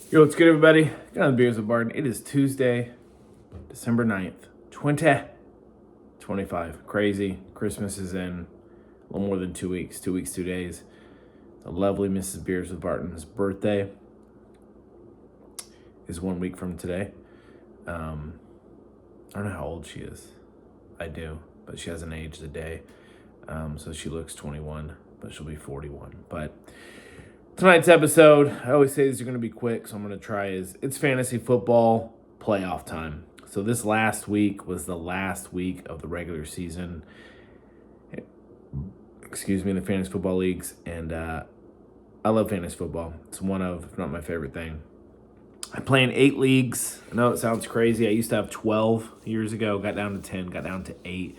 Yo, what's good, everybody? Got on the Beers with Barton. It is Tuesday, December 9th, 2025. Crazy. Christmas is in a little more than 2 weeks. 2 weeks, 2 days. The lovely Mrs. Beers with Barton's birthday is 1 week from today. I don't know how old she is. I do, but she hasn't aged a day. So she looks 21, but she'll be 41. But tonight's episode, I always say these are going to be quick, so I'm going to try it's fantasy football playoff time. So this last week was the last week of the regular season, in the fantasy football leagues, and I love fantasy football. It's one of, if not my favorite thing. I play in 8 leagues. I know it sounds crazy. I used to have 12 years ago, got down to 10, got down to 8.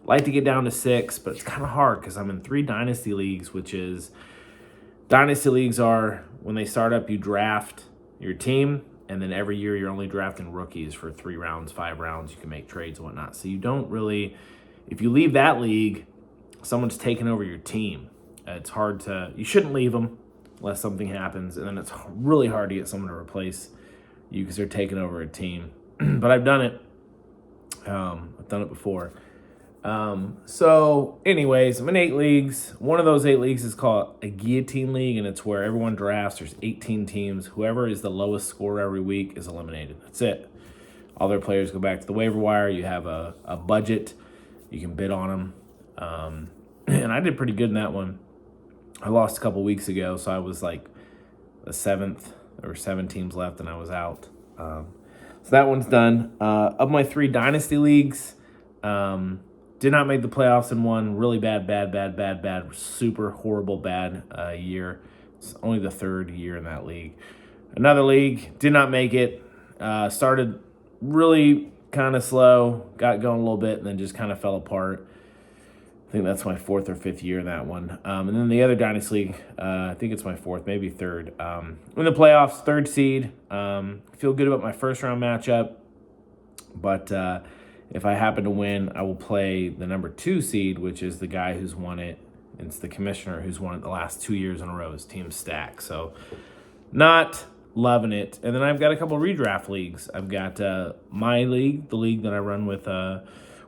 Like to get down to 6, but it's kind of hard because I'm in 3 dynasty leagues, which is... Dynasty leagues are, when they start up, you draft your team, and then every year you're only drafting rookies for 3 rounds, 5 rounds. You can make trades and whatnot. So you don't really, if you leave that league, someone's taking over your team. It's hard to, you shouldn't leave them unless something happens, and then it's really hard to get someone to replace you because they're taking over a team. But I've done it. I've done it before. So anyways, I'm in 8 leagues. One of those 8 leagues is called a guillotine league, and it's where everyone drafts. There's 18 teams. Whoever is the lowest scorer every week is eliminated. That's it. All their players go back to the waiver wire. You have a budget. You can bid on them. And I did pretty good in that one. I lost a couple weeks ago, so I was like the 7th. There were 7 teams left, and I was out. So that one's done. Of my 3 dynasty leagues, did not make the playoffs in one. Really bad, super horrible bad year. It's only the 3rd year in that league. Another league, did not make it. Started really kind of slow, got going a little bit, and then just kind of fell apart. I think that's my 4th or 5th year in that one. And then the other Dynasty League, I think it's my 4th, maybe 3rd. In the playoffs, 3rd seed. Feel good about my first round matchup. But if I happen to win, I will play the number 2 seed, which is the guy who's won it. It's the commissioner who's won it the last 2 years in a row. His team's stacked. So not loving it. And then I've got a couple redraft leagues. I've got my league, the league that I run with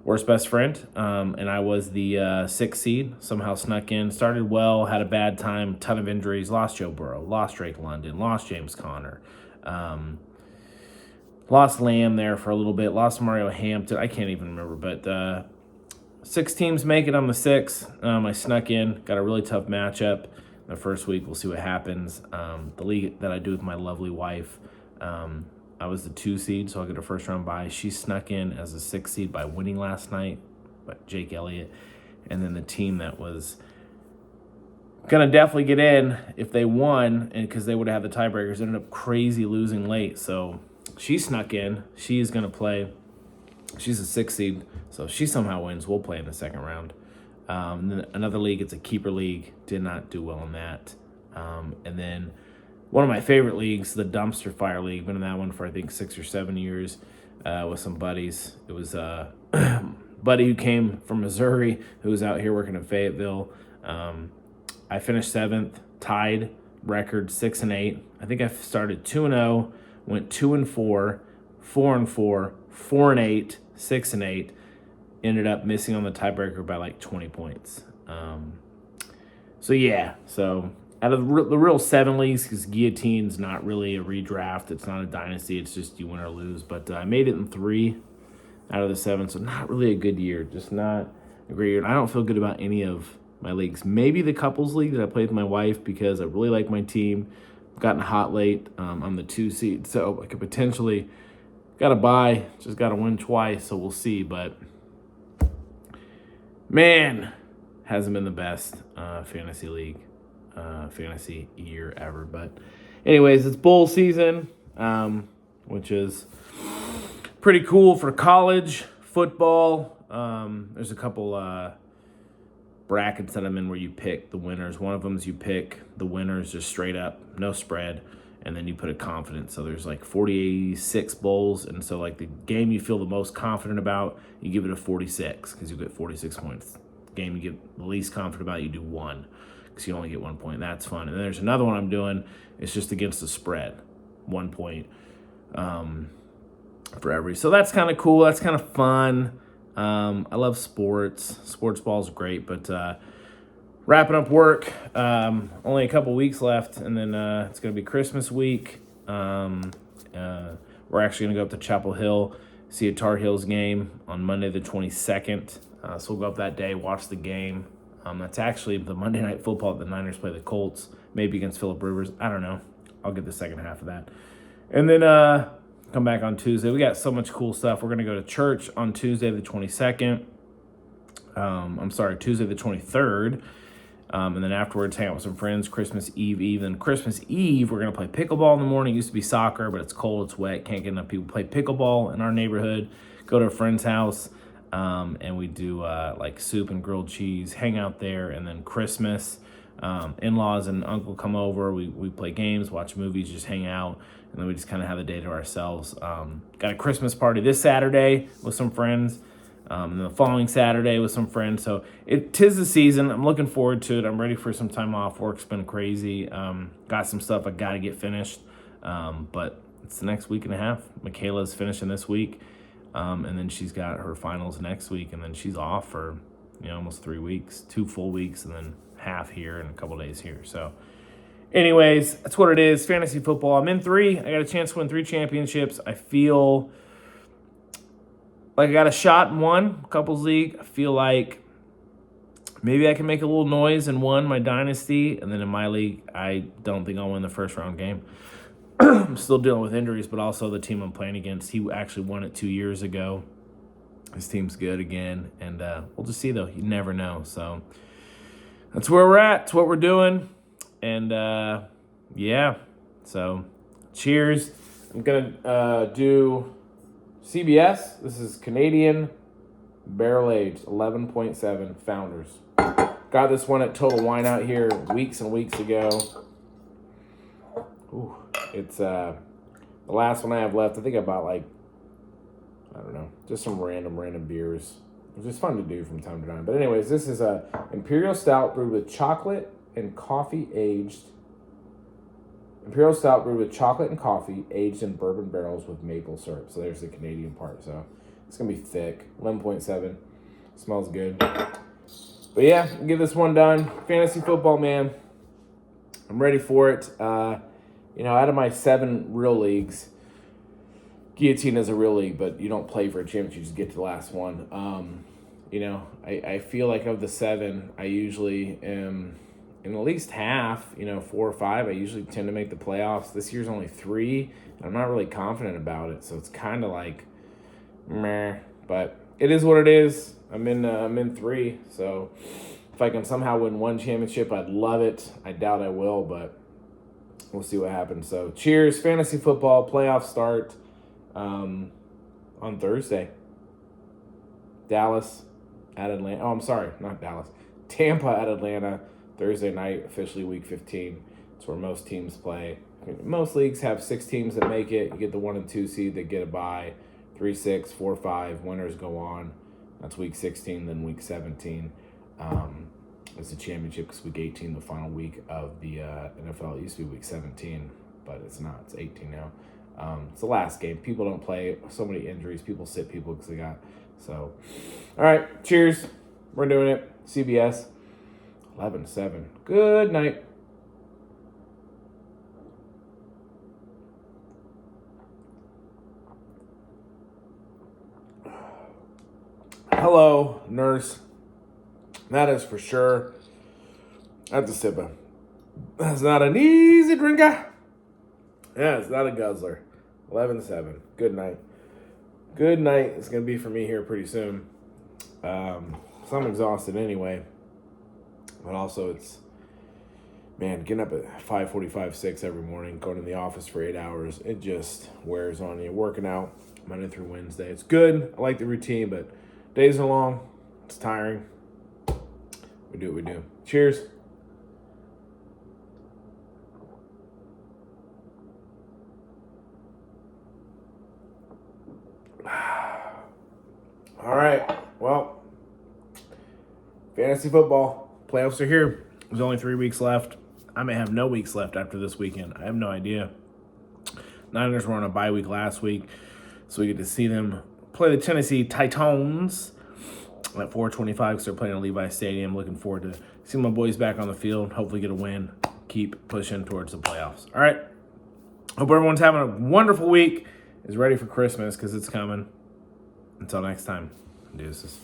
Worst Best Friend. And I was the 6th seed. Somehow snuck in. Started well, had a bad time, ton of injuries. Lost Joe Burrow, lost Drake London, lost James Conner. Lost Lamb there for a little bit. Lost Mario Hampton. I can't even remember. But 6 teams make it on the 6th. I snuck in. Got a really tough matchup. The first week, we'll see what happens. The league that I do with my lovely wife, I was the 2 seed, so I'll get a first round bye. She snuck in as a 6 seed by winning last night, but Jake Elliott. And then the team that was going to definitely get in if they won, and because they would have had the tiebreakers, ended up crazy losing late. So she snuck in. She's going to play. She's a 6 seed, so if she somehow wins, we'll play in the 2nd round. Then another league, it's a keeper league. Did not do well in that. And then one of my favorite leagues, the Dumpster Fire League. Been in that one for, I think, 6 or 7 years with some buddies. It was a buddy who came from Missouri who was out here working in Fayetteville. I finished 7th, tied record 6-8. I think I started 2-0. Went 2-4, 4-4, 4-8, 6-8. Ended up missing on the tiebreaker by like 20 points. So out of the real 7 leagues, because guillotine's not really a redraft, it's not a dynasty, it's just you win or lose. But I made it in 3 out of the 7, so not really a good year. Just not a great year. And I don't feel good about any of my leagues. Maybe the couples league that I played with my wife because I really like my team. Gotten hot late. I'm the 2 seed, so I could potentially got to buy. Just got to win twice, so we'll see. But man, hasn't been the best fantasy league, fantasy year ever. But anyways, it's bowl season, which is pretty cool for college football. There's a couple brackets that I'm in where you pick the winners. One of them is you pick the winners just straight up, no spread, and then you put a confidence. So there's like 46 bowls, and so like the game you feel the most confident about, you give it a 46 because you get 46 points. The game you get the least confident about, you do 1 because you only get 1 point. That's fun. And then there's another one I'm doing. It's just against the spread. 1 point for every. So that's kind of cool. That's kind of fun. I love sports. Sports ball is great, but wrapping up work. Only a couple weeks left, and then it's going to be Christmas week. We're actually going to go up to Chapel Hill, see a Tar Heels game on Monday the 22nd. So we'll go up that day, watch the game. That's actually the Monday Night Football that the Niners play the Colts, maybe against Phillip Rivers. I don't know. I'll get the second half of that. And then come back on Tuesday. We got so much cool stuff. We're going to go to church on Tuesday the 22nd. Tuesday the 23rd. And then afterwards, hang out with some friends, Christmas Eve. Then Christmas Eve, we're going to play pickleball in the morning. It used to be soccer, but it's cold, it's wet, can't get enough people. Play pickleball in our neighborhood, go to a friend's house, and we do like soup and grilled cheese, hang out there. And then Christmas, in-laws and uncle come over. We play games, watch movies, just hang out. And then we just kind of have the day to ourselves. Got a Christmas party this Saturday with some friends. And then the following Saturday with some friends. So tis the season. I'm looking forward to it. I'm ready for some time off. Work's been crazy. Got some stuff I got to get finished. But it's the next week and a half. Michaela's finishing this week. And then she's got her finals next week. And then she's off for almost 3 weeks. 2 full weeks and then half here and a couple days here. So anyways, that's what it is. Fantasy football. I'm in 3. I got a chance to win 3 championships. I feel like I got a shot in one, couples league. I feel like maybe I can make a little noise in one, my dynasty. And then in my league, I don't think I'll win the first round game. I'm still dealing with injuries, but also the team I'm playing against, he actually won it 2 years ago. His team's good again. And we'll just see, though. You never know. So that's where we're at. It's what we're doing. And, yeah. So cheers. I'm going to do CBS. This is Canadian Barrel Aged 11.7 Founders. Got this one at Total Wine Out here weeks and weeks ago. Ooh, it's the last one I have left. I think I bought just some random beers. It's just fun to do from time to time. But anyways, this is a Imperial Stout brewed with chocolate and coffee aged. Imperial Stout brewed with chocolate and coffee, aged in bourbon barrels with maple syrup. So there's the Canadian part. So it's going to be thick. 11.7. Smells good. But yeah, get this one done. Fantasy football, man. I'm ready for it. Out of my 7 real leagues, Guillotine is a real league, but you don't play for a championship. You just get to the last one. I feel like of the 7, I usually am in at least half, 4 or 5, I usually tend to make the playoffs. This year's only 3, and I'm not really confident about it, so it's kind of like, meh. But it is what it is. I'm in 3, so if I can somehow win 1 championship, I'd love it. I doubt I will, but we'll see what happens. So cheers, fantasy football, playoff start on Thursday. Dallas at Atlanta. Oh, I'm sorry, not Dallas. Tampa at Atlanta. Thursday night, officially week 15. It's where most teams play. Most leagues have 6 teams that make it. You get the 1 and 2 seed that get a bye. 3, 6, 4, 5. Winners go on. That's week 16, then week 17. It's the championship because week 18, the final week of the NFL. It used to be week 17, but it's not. It's 18 now. It's the last game. People don't play. So many injuries. People sit people because they got. So, all right. Cheers. We're doing it. CBS. 11-7. Good night. Hello, nurse. That is for sure. That's a sipper. That's not an easy drinker. Yeah, it's not a guzzler. 11-7. Good night. Good night. It's going to be for me here pretty soon. So I'm exhausted anyway. But also it's, getting up at 5:45, 6 every morning, going to the office for 8 hours, it just wears on you. Working out Monday through Wednesday. It's good. I like the routine, but days are long. It's tiring. We do what we do. Cheers. All right. Well, fantasy football. Playoffs are here. There's only 3 weeks left. I may have no weeks left after this weekend. I have no idea. Niners were on a bye week last week, so we get to see them play the Tennessee Titans at 4:25 because they're playing at Levi Stadium. Looking forward to seeing my boys back on the field. Hopefully get a win. Keep pushing towards the playoffs. All right. Hope everyone's having a wonderful week. Is ready for Christmas because it's coming. Until next time. Deuces.